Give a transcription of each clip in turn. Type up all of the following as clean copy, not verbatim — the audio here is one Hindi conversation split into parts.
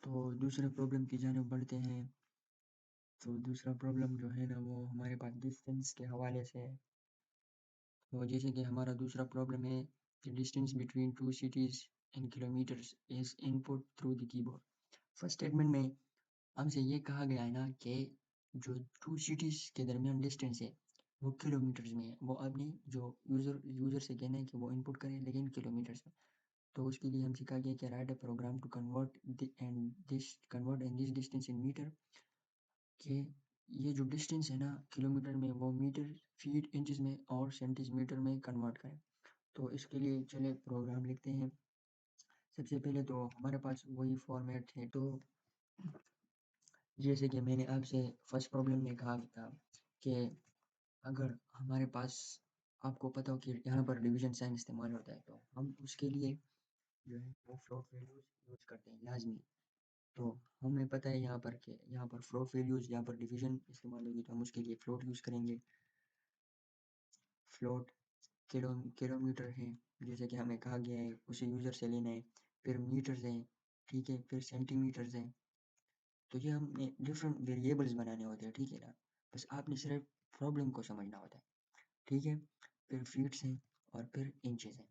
तो दूसरे प्रॉब्लम की जानिब बढ़ते हैं। तो दूसरा प्रॉब्लम जो है ना वो हमारे पास डिस्टेंस के हवाले से है। तो जैसे कि हमारा दूसरा प्रॉब्लम है कि distance between two cities in kilometres is input through the keyboard. First statement में हमसे ये कहा गया है ना कि जो टू सिटीज के दरमियान डिस्टेंस है वो किलोमीटर्स में है। वो आपने जो यूजर से कहना है कि वो इनपुट करें लेकिन किलोमीटर्स में। तो उसके लिए हम सिखा गया कि write a program to convert and this distance in meter. कि ये जो डिस्टेंस है ना किलोमीटर में वो मीटर फीट इंचज में और सेंटीमीटर में कन्वर्ट करें। तो इसके लिए चले प्रोग्राम लिखते हैं। सबसे पहले तो हमारे पास वही फॉर्मेट है। तो जैसे कि मैंने आपसे फर्स्ट प्रॉब्लम में कहा था कि अगर हमारे पास आपको पता हो कि यहाँ पर डिवीजन साइन इस्तेमाल होता है तो हम उसके लिए जो है वो फ्लोट वैल्यूज यूज करते हैं लाजमी। तो हमें पता है यहाँ पर कि यहाँ पर फ्लोट वैल्यूज यहाँ पर डिवीजन इस्तेमाल होगी तो हम उसके लिए फ्लोट यूज करेंगे। फ्लोट किलोमीटर है जैसे कि हमें कहा गया है उसे यूजर से लेना है। फिर मीटर्स हैं, ठीक है, फिर सेंटीमीटर्स हैं। तो ये हमने डिफरेंट वेरिएबल्स बनाने होते हैं, ठीक है ना। बस आपने सिर्फ प्रॉब्लम को समझना होता है, ठीक है। फिर फीट्स हैं और फिर इंचेस हैं,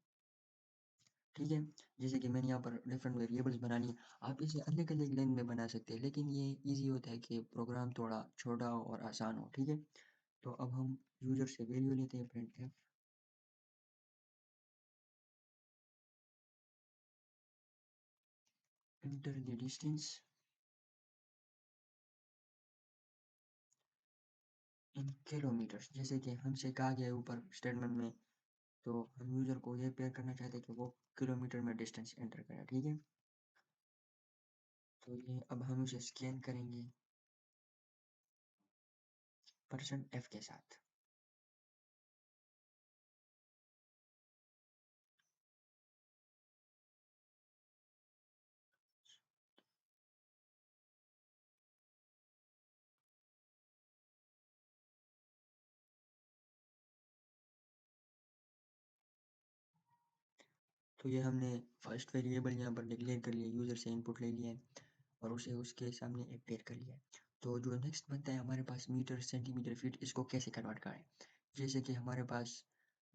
ठीक है। जैसे कि मैंने यहाँ पर डिफरेंट वेरिएबल्स बना लिए। आप इसे अलग अलग लाइन में बना सकते हैं लेकिन ये इजी होता है कि प्रोग्राम थोड़ा छोटा हो और आसान हो, ठीक है। तो अब हम यूजर से वैल्यू लेते हैं print F enter the distance in kilometres. जैसे कि हमसे कहा गया है ऊपर स्टेटमेंट में, तो हम यूजर को ये पेयर करना चाहते हैं कि वो किलोमीटर में डिस्टेंस एंटर करें, ठीक है। तो ये अब हम उसे स्कैन करेंगे परसेंट एफ के साथ। तो ये हमने फर्स्ट वेरिएबल यहाँ पर डिक्लेयर कर लिया, यूजर से इनपुट ले लिया है और उसे उसके सामने अपेयर कर लिया है। तो जो नेक्स्ट बनता है हमारे पास मीटर सेंटीमीटर फीट, इसको कैसे कन्वर्ट करें। जैसे कि हमारे पास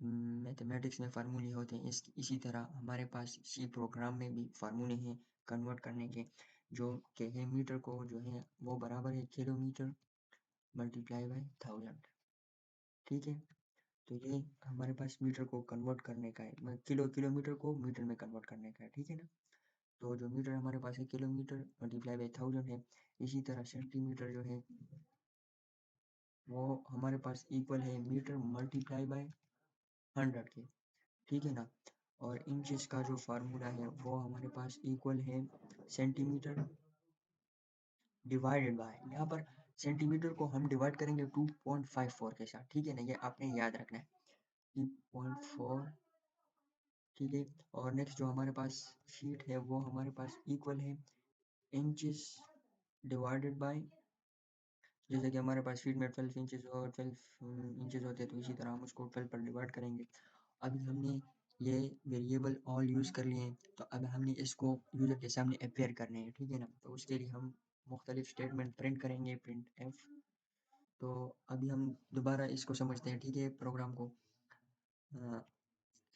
मैथमेटिक्स में फार्मूले होते हैं, इसी तरह हमारे पास सी प्रोग्राम में भी फार्मूले हैं कन्वर्ट करने के। जो कि है मीटर को जो है वो बराबर है किलोमीटर मल्टीप्लाई बाय 1000, ठीक है। तो ये हमारे पास मीटर को कन्वर्ट करने का है, किलोमीटर को मीटर में कन्वर्ट करने का है, ठीक है ना। तो जो मीटर हमारे पास है किलोमीटर मल्टीप्लाई बाय 1000 है। इसी तरह सेंटीमीटर जो है वो हमारे पास इक्वल है मीटर मल्टीप्लाई बाय 100 के, ठीक है ना। और इंचेस का जो फार्मूला है वो हमारे पास इक्वल है सेंटीमीटर डिवाइडेड बाय, यहाँ पर सेंटीमीटर को हम डिवाइड करेंगे 2.54 के साथ, ठीक है ना। ये आपने याद रखना है 2.4, ठीक है। और नेक्स्ट जो हमारे पास फीट है वो हमारे पास इक्वल है इंचेस डिवाइडेड बाय, जैसे कि हमारे पास फीट में 12 इंचेस और 12 इंचेस होते हैं तो इसी तरह हम उसको 12 पर डिवाइड करेंगे। अभी हमने ये वेरिएबल ऑल यूज़ कर लिए हैं तो अब हमने इसको यूज़र के सामने अपेयर करने हैं, ठीक है ना। तो उसके लिए हम मुख्तलिफ स्टेटमेंट प्रिंट करेंगे, प्रिंट एफ। तो अभी हम दोबारा इसको समझते हैं, ठीक है, प्रोग्राम को। अ,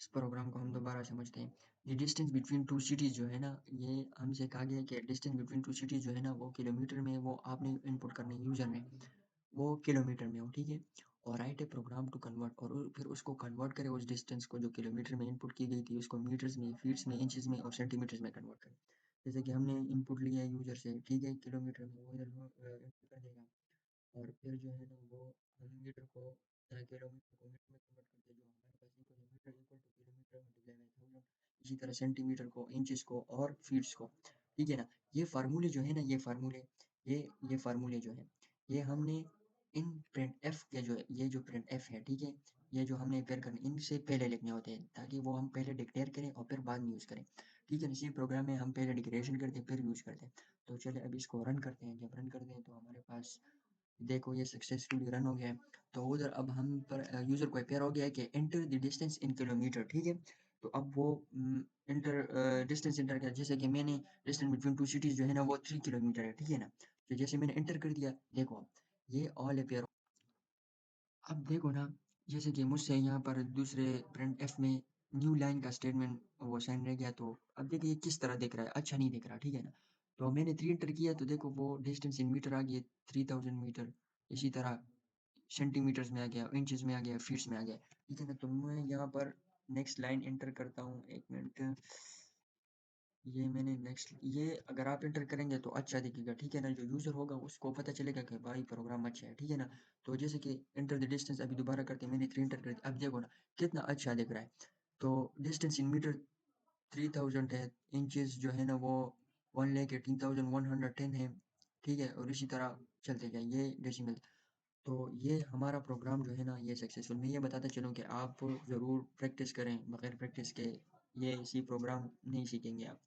इस प्रोग्राम को हम दोबारा समझते हैं। ये डिस्टेंस बिटवीन टू सिटीज़ जो है ना, ये हमसे कहा गया है कि डिस्टेंस बिटवीन टू सिटीज़ जो है ना वो किलोमीटर में, वो आपने इनपुट करनी है यूज़र ने, वो किलोमीटर में हो, ठीक है। और write a program to convert, और फिर उसको कन्वर्ट करें उस डिस्टेंस को जो किलोमीटर में इनपुट की गई थी उसको मीटर्स में, फीट्स में, इंचेस में और सेंटीमीटर्स में कन्वर्ट करें। जैसे कि हमने इनपुट लिया है यूज़र से, ठीक है, किलोमीटर में, वो इधर इनपुट कर देगा। और फिर जो है ना वो हम मीटर को किलोमीटर को मीटर में कन्वर्ट करके जो हमारे पास इक्वल है meter equal to kilometer multiply by 1000। इसी तरह सेंटीमीटर को, इंचेस को और फीट्स को, ठीक है ना। ये फार्मूले जो है ना, ये फार्मूले जो है ये हमने इन प्रिंट एफ के जो है, ये जो प्रिंट एफ है, ठीक है, ये जो हमने पेयर करने इनसे पहले लिखने होते हैं ताकि वो हम पहले डिक्लेयर करें और फिर बाद में यूज़ करें, ठीक है। इसी प्रोग्राम में हम पहले डिक्लेरेशन करते हैं फिर यूज़ करते हैं। तो चलिए अब इसको रन करते हैं। जब रन करते हैं तो हमारे पास देखो ये सक्सेसफुली रन हो गया है। तो उधर अब हम पर यूज़र को अपेयर हो गया है कि enter the distance in kilometre, ठीक है। तो अब वो डिस्टेंस इंटर किया, जैसे कि मैंने डिस्टेंस बिटवीन टू सिटीज जो है ना वो 3 किलोमीटर है, ठीक है ना। तो जैसे मैंने इंटर कर दिया, देखो ये ऑल अपेयर। अब देखो ना, जैसे कि मुझसे यहाँ पर दूसरे प्रिंट एफ में न्यू लाइन का स्टेटमेंट वो साइन रह गया, तो अब देखिए ये किस तरह दिख रहा है, अच्छा नहीं दिख रहा, ठीक है ना। तो मैंने 3 इंटर किया तो देखो वो डिस्टेंस इन मीटर आ गया 3000 मीटर, इसी तरह सेंटीमीटर्स में आ गया, इंचेस में आ गया, फीट्स में आ गया, ठीक है ना। तो मैं यहाँ पर नेक्स्ट लाइन एंटर करता हूँ, 1 मिनट। ये मैंने नेक्स्ट, ये अगर आप एंटर करेंगे तो अच्छा दिखेगा, ठीक है ना। जो यूज़र होगा उसको पता चलेगा कि भाई प्रोग्राम अच्छा है, ठीक है ना। तो जैसे कि एंटर द डिस्टेंस अभी दोबारा करके मैंने 3 इंटर कर दिया, अब देखो ना कितना अच्छा दिख रहा है। तो डिस्टेंस इन मीटर 3000 है, इंचेस जो है ना वो 1,18,110 है, ठीक है। और इसी तरह चलते जाएँ ये डेसिमल। तो ये हमारा प्रोग्राम जो है ना ये सक्सेसफुल, मैं ये बताता चलूँ कि आप ज़रूर प्रैक्टिस करें, बगैर प्रैक्टिस के ये सी प्रोग्राम नहीं सीखेंगे आप।